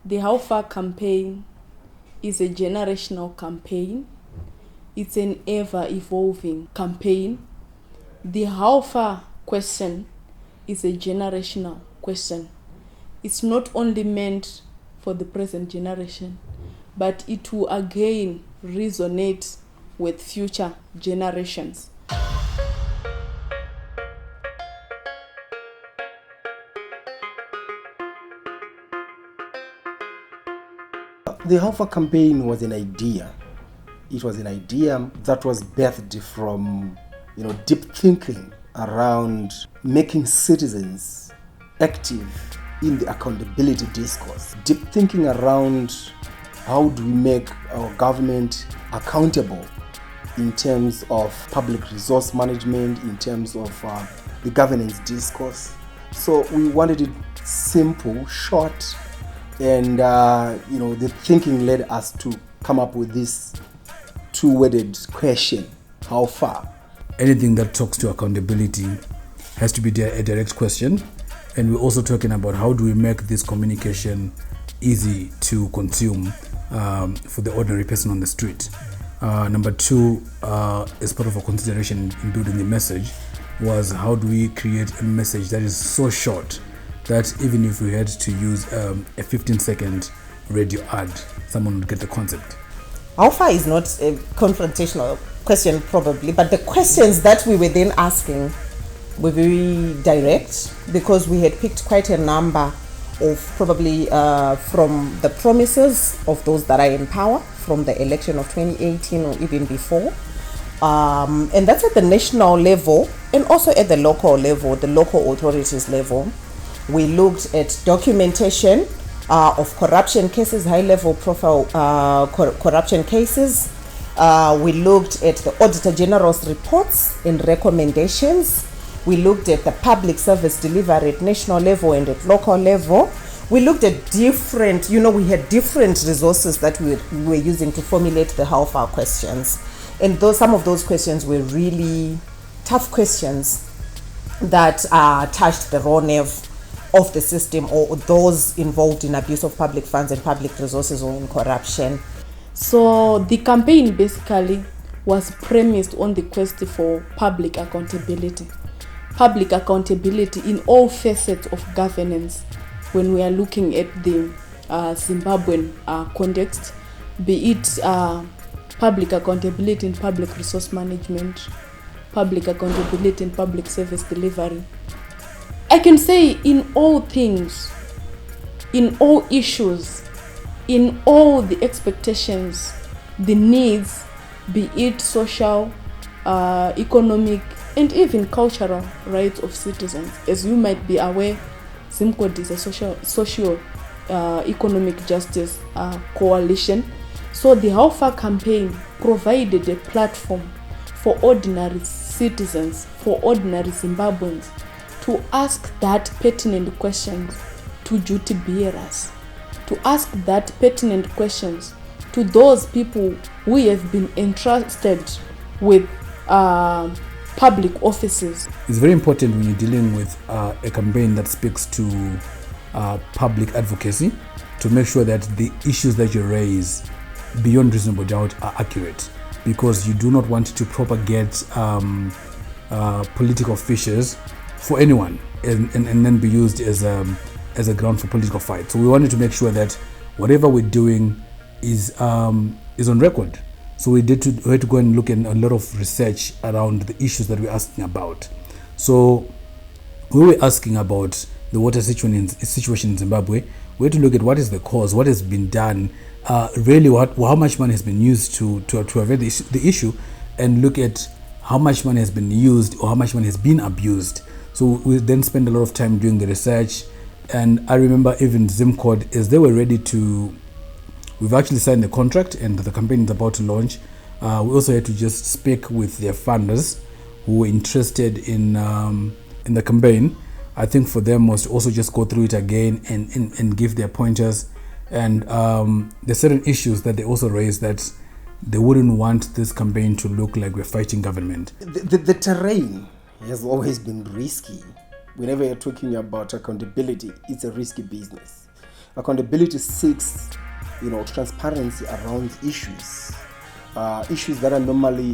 The How Far campaign is a generational campaign. It's an ever-evolving campaign. The How Far question is a generational question. It's not only meant for the present generation, but it will again resonate with future generations. The How Far campaign was an idea. It was an idea that was birthed from, deep thinking around making citizens active in the accountability discourse. Deep thinking around how do we make our government accountable in terms of public resource management, in terms of the governance discourse. So we wanted it simple, short, and the thinking led us to come up with this two-worded question: how far? Anything that talks to accountability has to be a direct question, and we're also talking about how do we make this communication easy to consume for the ordinary person on the street. Number two, as part of our consideration in building the message, was how do we create a message that is so short that even if we had to use a 15-second radio ad, someone would get the concept. How far is not a confrontational question probably, but the questions that we were then asking were very direct, because we had picked quite a number of probably from the promises of those that are in power from the election of 2018 or even before. And that's at the national level and also at the local level, the local authorities level. We looked at documentation of corruption cases, high-level profile corruption cases. We looked at the Auditor General's reports and recommendations. We looked at the public service delivery at national level and at local level. We looked at different, we had different resources that we were using to formulate the How Far questions. And some of those questions were really tough questions that touched the raw nerve of the system, or those involved in abuse of public funds and public resources or in corruption. So the campaign basically was premised on the quest for public accountability. Public accountability in all facets of governance when we are looking at the Zimbabwean context, be it public accountability in public resource management, public accountability in public service delivery. I can say in all things, in all issues, in all the expectations, the needs, be it social, economic, and even cultural rights of citizens. As you might be aware, ZimCode is a socio economic justice coalition. So the How Far campaign provided a platform for ordinary citizens, for ordinary Zimbabweans, to ask that pertinent questions to duty bearers, to ask that pertinent questions to those people who have been entrusted with public offices. It's very important when you're dealing with a campaign that speaks to public advocacy to make sure that the issues that you raise beyond reasonable doubt are accurate, because you do not want to propagate political fissures for anyone and then be used as a ground for political fight. So we wanted to make sure that whatever we're doing is on record. So we had to go and look at a lot of research around the issues that we're asking about. So we were asking about the water situation in Zimbabwe. We had to look at what is the cause, what has been done, really how much money has been used to avert the issue, and look at how much money has been used or how much money has been abused. So we then spent a lot of time doing the research. And I remember even ZimCode, as they were ready to, we've actually signed the contract and the campaign is about to launch. We also had to just speak with their funders who were interested in the campaign. I think for them was to also just go through it again and give their pointers. And there's certain issues that they also raised that they wouldn't want this campaign to look like we're fighting government. The terrain has always been risky. Whenever you're talking about accountability, it's a risky business. Accountability seeks, transparency around issues that are normally,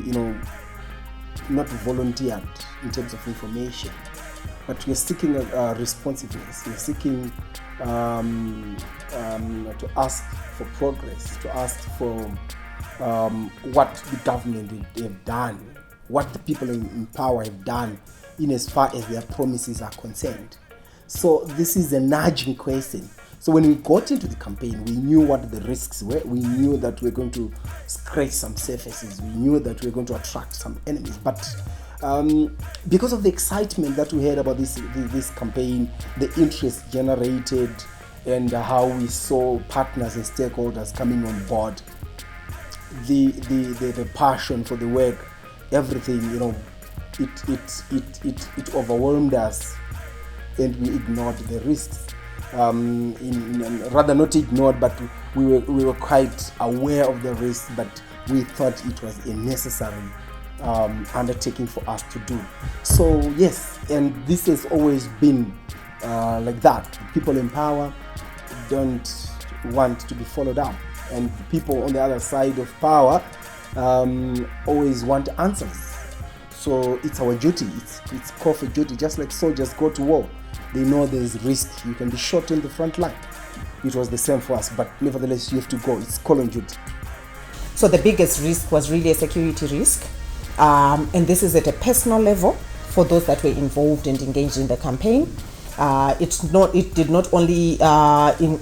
not volunteered in terms of information, but we're seeking responsiveness. We're seeking to ask for progress, to ask for what the government have done, what the people in power have done in as far as their promises are concerned. So this is a nudging question. So when we got into the campaign, we knew what the risks were. We knew that we were going to scratch some surfaces. We knew that we were going to attract some enemies. But because of the excitement that we had about this campaign, the interest generated, and how we saw partners and stakeholders coming on board, the passion for the work, everything, it overwhelmed us, and we ignored the risks. Rather not ignored, but we were quite aware of the risks, but we thought it was a necessary undertaking for us to do. So yes, and this has always been like that. People in power don't want to be followed up, and people on the other side of power always want answers. So it's our duty, it's call for duty, just like soldiers go to war. They know there's risk. You can be shot in the front line. It was the same for us, but nevertheless, you have to go. It's call on duty. So the biggest risk was really a security risk. And this is at a personal level for those that were involved and engaged in the campaign. It did not only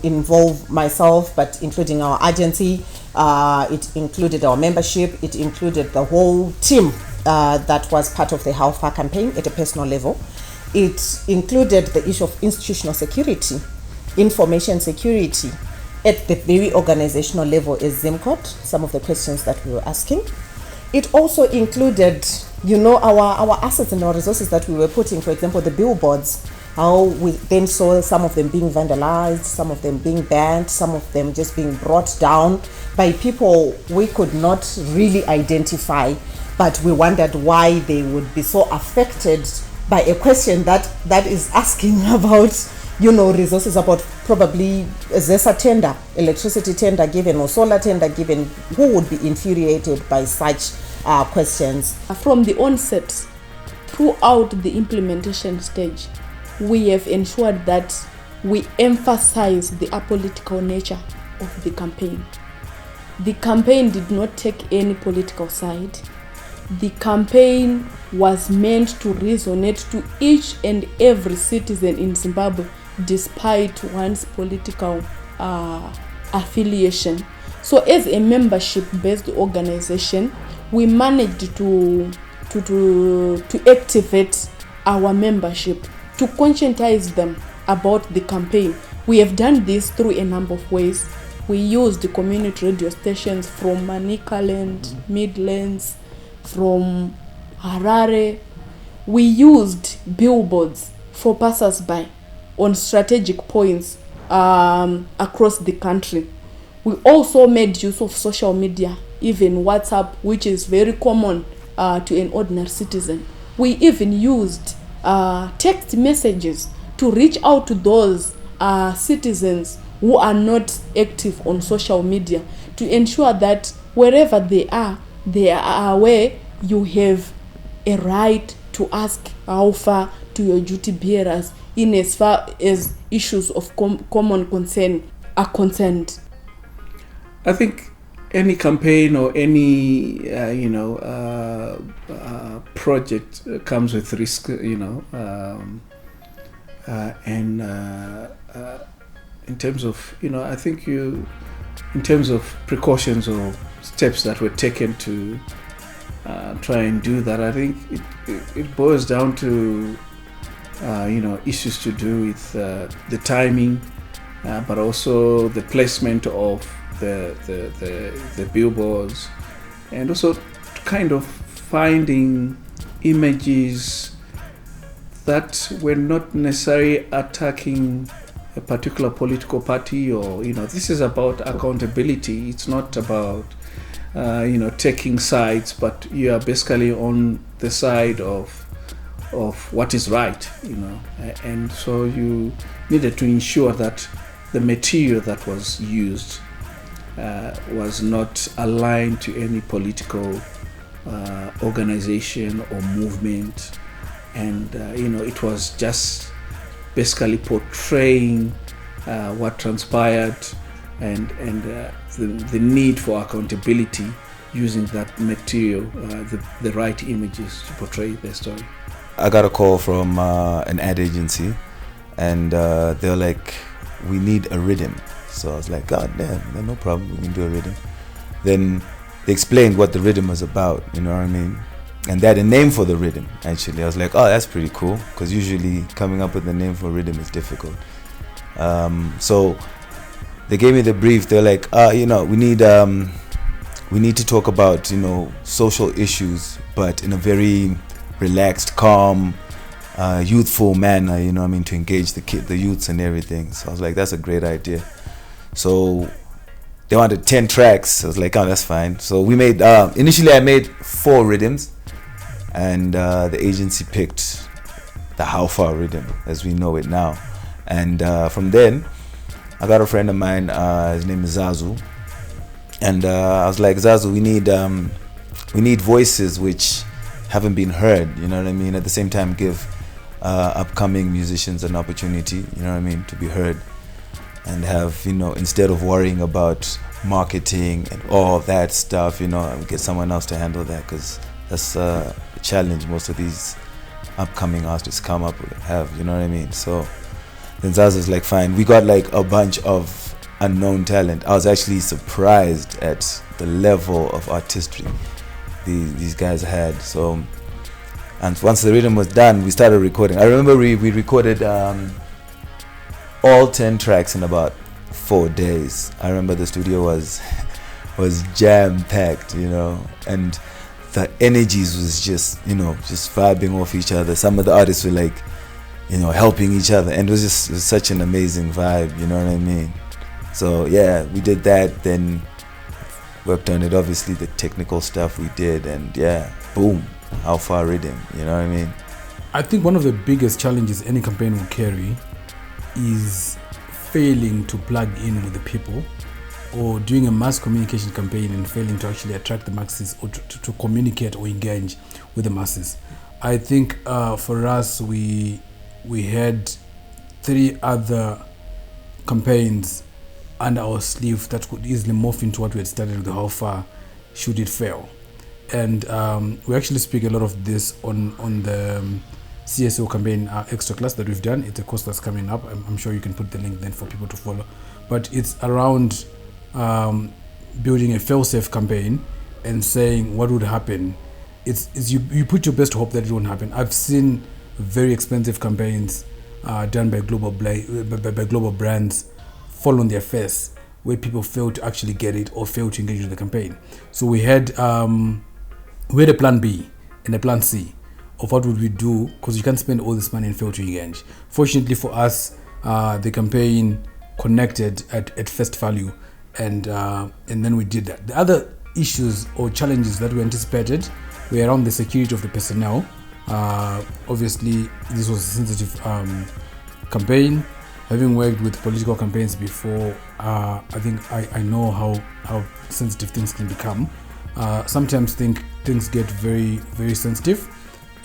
involve myself, but including our agency. It included our membership. It included the whole team that was part of the How Far campaign at a personal level. It included the issue of institutional security, information security at the very organizational level as ZimCort, some of the questions that we were asking. It also included, our assets and our resources that we were putting, for example, the billboards, how we then saw some of them being vandalized, some of them being banned, some of them just being brought down by people we could not really identify, but we wondered why they would be so affected by a question that is asking about, resources, about probably ZESA tender, electricity tender given, or solar tender given. Who would be infuriated by such questions? From the onset, throughout the implementation stage, we have ensured that we emphasize the apolitical nature of the campaign. The campaign did not take any political side. The campaign was meant to resonate to each and every citizen in Zimbabwe, despite one's political affiliation. So as a membership-based organization, we managed to activate our membership, to conscientize them about the campaign. We have done this through a number of ways. We used the community radio stations from Manicaland, Midlands, from Harare. We used billboards for passers-by on strategic points across the country. We also made use of social media, even WhatsApp, which is very common to an ordinary citizen. We even used text messages to reach out to those citizens who are not active on social media, to ensure that wherever they are aware you have a right to ask how far to your duty bearers in as far as issues of common concern are concerned. I think any campaign or any project comes with risk, and in terms of I think in terms of precautions or steps that were taken to try and do that, I think it boils down to issues to do with the timing, but also the placement of the billboards, and also kind of finding images that were not necessarily attacking a particular political party, or this is about accountability. It's not about taking sides, but you are basically on the side of what is right, and so you needed to ensure that the material that was used was not aligned to any political organization or movement, and it was just basically portraying what transpired and the need for accountability using that material, the right images to portray their story. I got a call from an ad agency, and they're like, we need a rhythm. So I was like, God damn, no problem, we can do a rhythm. Then they explained what the rhythm was about, you know what I mean? And they had a name for the rhythm, actually. I was like, oh, that's pretty cool, because usually coming up with a name for a rhythm is difficult. So they gave me the brief. They're like, we need to talk about, social issues, but in a very relaxed, calm, youthful manner, to engage the youths and everything. So I was like, that's a great idea. So they wanted 10 tracks. I was like, oh, that's fine. So we made, initially I made 4 rhythms, and the agency picked the How Far rhythm as we know it now. And from then, I got a friend of mine, his name is Zazu. And I was like, Zazu, we need voices which haven't been heard, you know what I mean? At the same time, give upcoming musicians an opportunity, you know what I mean, to be heard. And have, instead of worrying about marketing and all that stuff, get someone else to handle that, because that's a challenge most of these upcoming artists come up with, you know what I mean? So then Zaza's like, fine. We got like a bunch of unknown talent. I was actually surprised at the level of artistry these guys had. So, and once the rhythm was done, we started recording. I remember we recorded all 10 tracks in about 4 days. I remember the studio was jam-packed, and the energies was just vibing off each other. Some of the artists were like, helping each other, and it was such an amazing vibe, you know what I mean? So yeah, we did that, then worked on it, obviously the technical stuff we did, and yeah, boom, How Far rhythm, you know what I mean? I think one of the biggest challenges any campaign will carry is failing to plug in with the people, or doing a mass communication campaign and failing to actually attract the masses, or to communicate or engage with the masses. I think for us, we had 3 other campaigns under our sleeve that could easily morph into what we had started with the How Far should it fail. And we actually speak a lot of this on the CSO campaign extra class that we've done. It's a course that's coming up. I'm sure you can put the link then for people to follow. But it's around building a fail-safe campaign and saying what would happen. It's you put your best hope that it won't happen. I've seen very expensive campaigns done by global brands fall on their face, where people fail to actually get it or fail to engage with the campaign. So we had a plan B and a plan C of what would we do, because you can't spend all this money and fail to engage. Fortunately for us, the campaign connected at first value, and then we did that. The other issues or challenges that we anticipated were around the security of the personnel. Obviously, this was a sensitive campaign. Having worked with political campaigns before, I think I know how sensitive things can become. Sometimes things get very, very sensitive,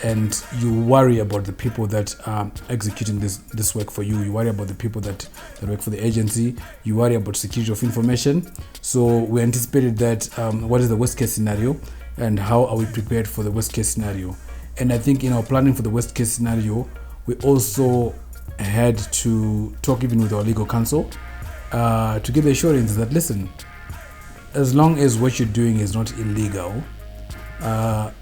and you worry about the people that are executing this work for you. You worry about the people that work for the agency. You worry about security of information. So we anticipated that what is the worst case scenario, and how are we prepared for the worst case scenario. And I think in our planning for the worst case scenario, we also had to talk even with our legal counsel to give the assurance that, listen, as long as what you're doing is not illegal,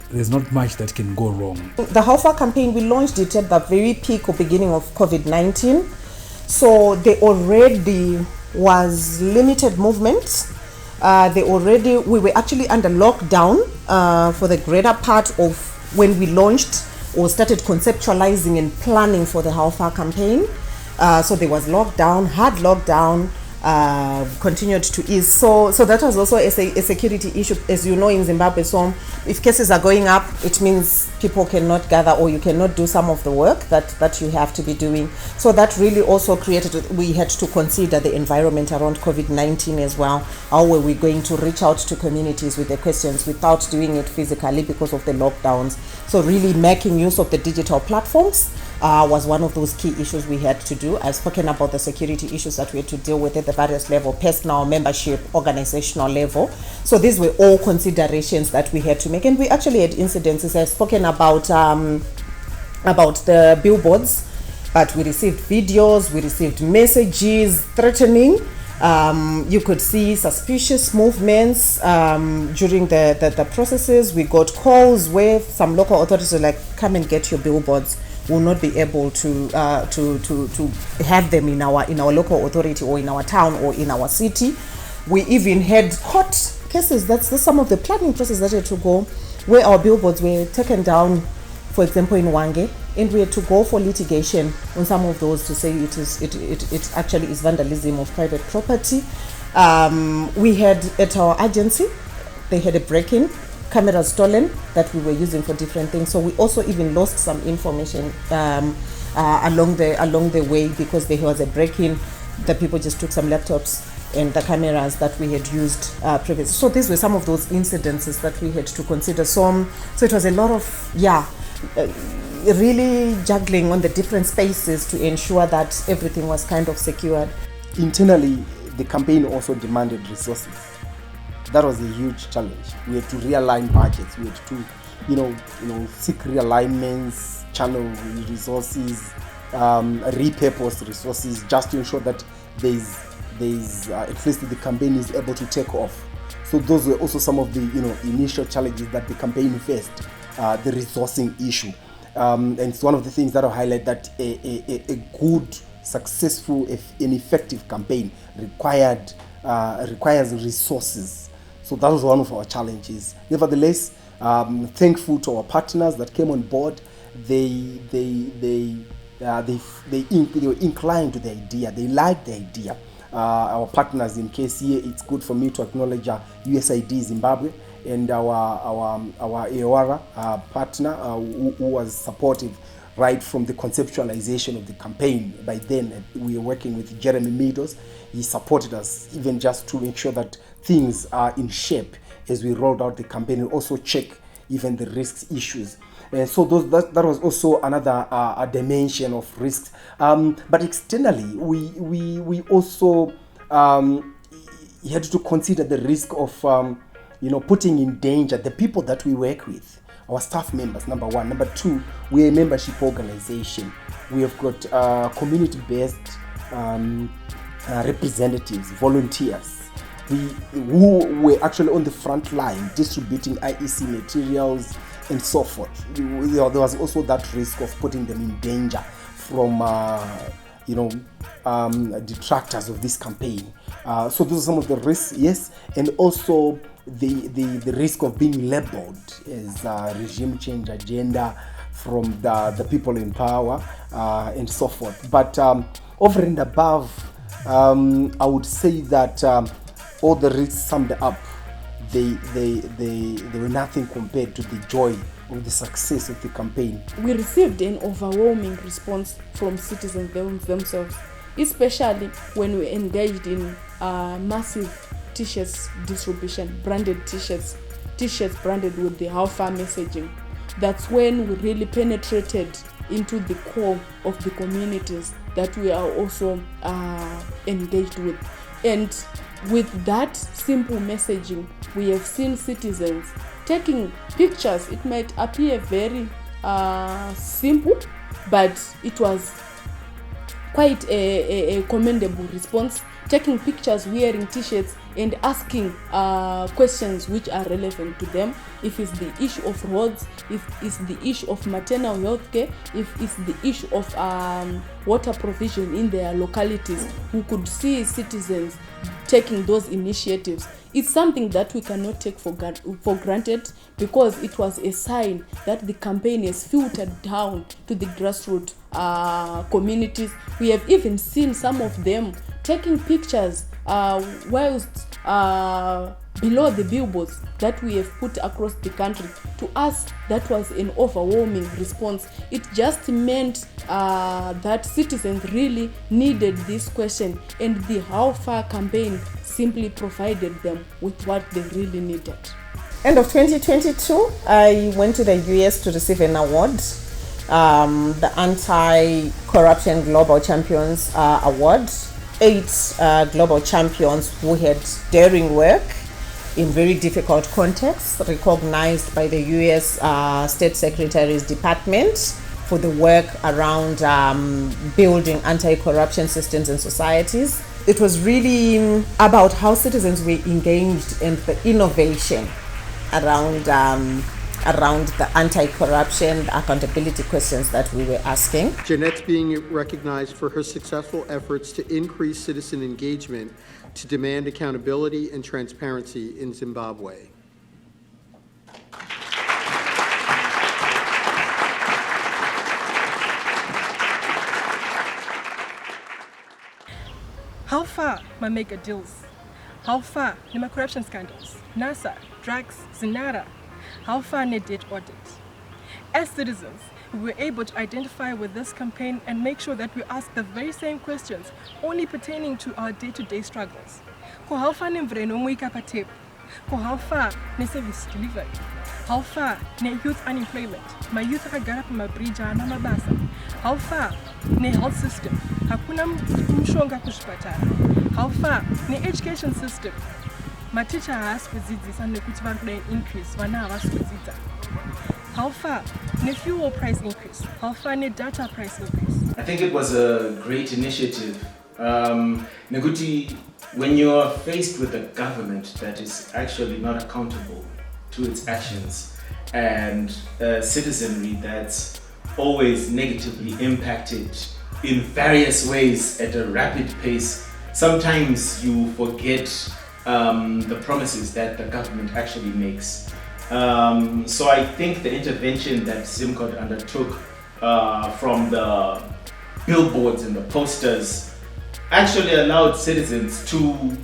there's not much that can go wrong. The How Far campaign, we launched it at the very peak or beginning of COVID-19. So there already was limited movement. We were actually under lockdown for the greater part of when we launched or started conceptualizing and planning for the How Far campaign. So there was lockdown, hard lockdown. continued to ease. So that was also a security issue, as you know, in Zimbabwe. So if cases are going up, it means people cannot gather, or you cannot do some of the work that you have to be doing. So that really also we had to consider the environment around COVID-19 as well. How were we going to reach out to communities with the questions without doing it physically because of the lockdowns? So really making use of the digital platforms was one of those key issues we had to do. I've spoken about the security issues that we had to deal with at the various level, personal, membership, organizational level. So these were all considerations that we had to make, and we actually had incidences. I've spoken about the billboards, but we received videos, we received messages threatening. You could see suspicious movements during the processes. We got calls where some local authorities were like, come and get your billboards. Will not be able to have them in our local authority or in our town or in our city. We even had court cases. That's some of the planning process that had to go, where our billboards were taken down, for example in Hwange, and we had to go for litigation on some of those to say it actually is vandalism of private property. We had at our agency, they had a break-in, cameras stolen that we were using for different things. So we also even lost some information along the way, because there was a break-in. The people just took some laptops and the cameras that we had used previously. So these were some of those incidences that we had to consider. So it was a lot of really juggling on the different spaces to ensure that everything was kind of secured. Internally, the campaign also demanded resources. That was a huge challenge. We had to realign budgets. We had to, seek realignments, channel resources, repurpose resources, just to ensure that there's at least the campaign is able to take off. So those were also some of the initial challenges that the campaign faced, the resourcing issue, and it's one of the things that I'll highlight, that a good, successful, and effective campaign requires resources. So that was one of our challenges. Nevertheless, thankful to our partners that came on board. They were inclined to the idea. They liked the idea. Our partners in KCA, it's good for me to acknowledge USAID Zimbabwe and our EORA partner who was supportive right from the conceptualization of the campaign. By then, we were working with Jeremy Meadows. He supported us even just to make sure that things are in shape as we rolled out the campaign, and also check even the risks issues. So that was also another dimension of risks. But externally, we also had to consider the risk of putting in danger the people that we work with, our staff members, number one. Number two, we're a membership organization. We have got community-based representatives, volunteers, who were actually on the front line distributing IEC materials and so forth. There was also that risk of putting them in danger from detractors of this campaign. So those are some of the risks, yes, and also the risk of being labeled as a regime change agenda from the people in power and so forth. But over and above, I would say that all the risks summed up, they were nothing compared to the joy of the success of the campaign. We received an overwhelming response from citizens themselves, especially when we engaged in massive t-shirts distribution, branded t-shirts branded with the How Far messaging. That's when we really penetrated into the core of the communities that we are also engaged with. And with that simple messaging, we have seen citizens taking pictures. It might appear very simple, but it was quite a commendable response, taking pictures, wearing t-shirts, and asking questions which are relevant to them. If it's the issue of roads, if it's the issue of maternal health care, if it's the issue of water provision in their localities, we could see citizens taking those initiatives. It's something that we cannot take for granted, because it was a sign that the campaign is filtered down to the grassroots communities. We have even seen some of them taking pictures whilst below the billboards that we have put across the country, to us that was an overwhelming response. It just meant that citizens really needed this question, and the How Far campaign simply provided them with what they really needed. End of 2022, I went to the US to receive an award, the Anti-Corruption Global Champions Award. 8 global champions who had daring work in very difficult contexts, recognized by the US State Secretary's Department for the work around building anti-corruption systems and societies. It was really about how citizens were engaged in the innovation around the anti-corruption, the accountability questions that we were asking. Jeanette's being recognized for her successful efforts to increase citizen engagement to demand accountability and transparency in Zimbabwe. How far my mega deals? How far my corruption scandals? NASA, drugs, Zinara. How far ne debt audit? As citizens, we were able to identify with this campaign and make sure that we ask the very same questions only pertaining to our day-to-day struggles. Ko how far ne mvre no mwika pa tape? Ko how far ne service delivery? How far ne youth unemployment? My youth akagara pa mabrija na mabasa. How far ne health system? Hakuna mshonga kushipatara. How far ne education system? My teacher has kuzidzisa nekuti vari kuda increase vana havasi kudzidza. How far ne fuel price increase? How far ne data price increase? I think it was a great initiative. Nekuti, when you're faced with a government that is actually not accountable to its actions, and citizenry that's always negatively impacted in various ways at a rapid pace, sometimes you forget the promises that the government actually makes. So I think the intervention that SimCOT undertook from the billboards and the posters actually allowed citizens to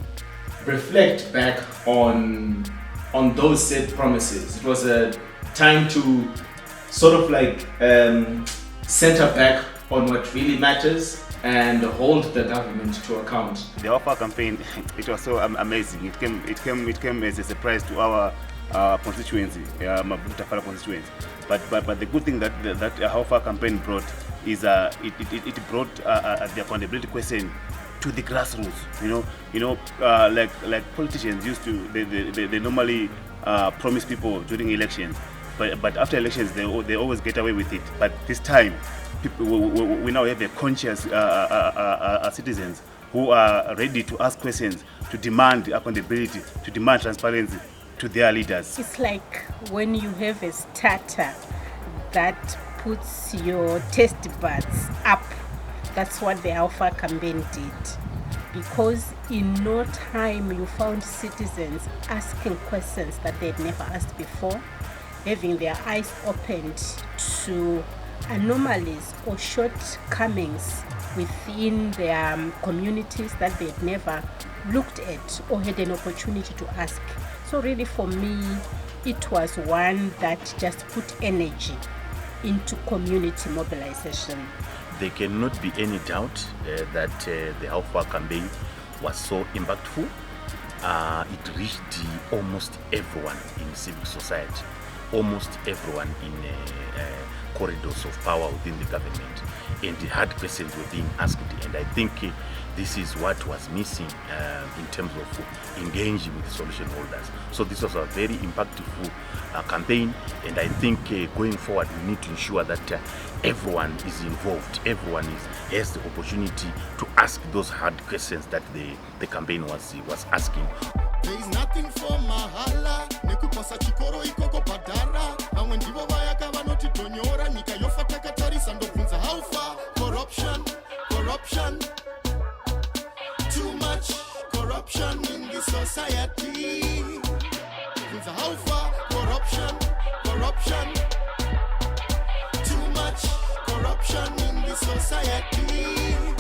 reflect back on those said promises. It was a time to sort of like center back on what really matters and hold the government to account. The How Far campaign, it was so amazing. It came as a surprise to our constituency, Mabuta Fara constituency. But the good thing that How Far campaign brought is it brought the accountability question to the grassroots. Like politicians used to, they normally promise people during elections, but after elections they always get away with it. But this time, we now have a conscious citizens who are ready to ask questions, to demand accountability, to demand transparency to their leaders. It's like when you have a starter that puts your taste buds up. That's what the How Far campaign did. Because in no time you found citizens asking questions that they'd never asked before, having their eyes opened to anomalies or shortcomings within their communities that they'd never looked at or had an opportunity to ask. So really for me, it was one that just put energy into community mobilization. There cannot be any doubt that the How Far campaign was so impactful. It reached almost everyone in civic society, almost everyone in corridors of power within the government, and the hard questions were being asked. And I think this is what was missing in terms of engaging with solution holders. So this was a very impactful campaign, and I think going forward we need to ensure that everyone is involved, everyone has the opportunity to ask those hard questions that the campaign was asking. There is nothing for mahala, nekupasa chikoro ikoko padara, and when divo vayaka vanoti tonyora, nika yofa takatari sandobunza. How far? Corruption, too much corruption in the society. How far? Corruption, too much corruption in the society.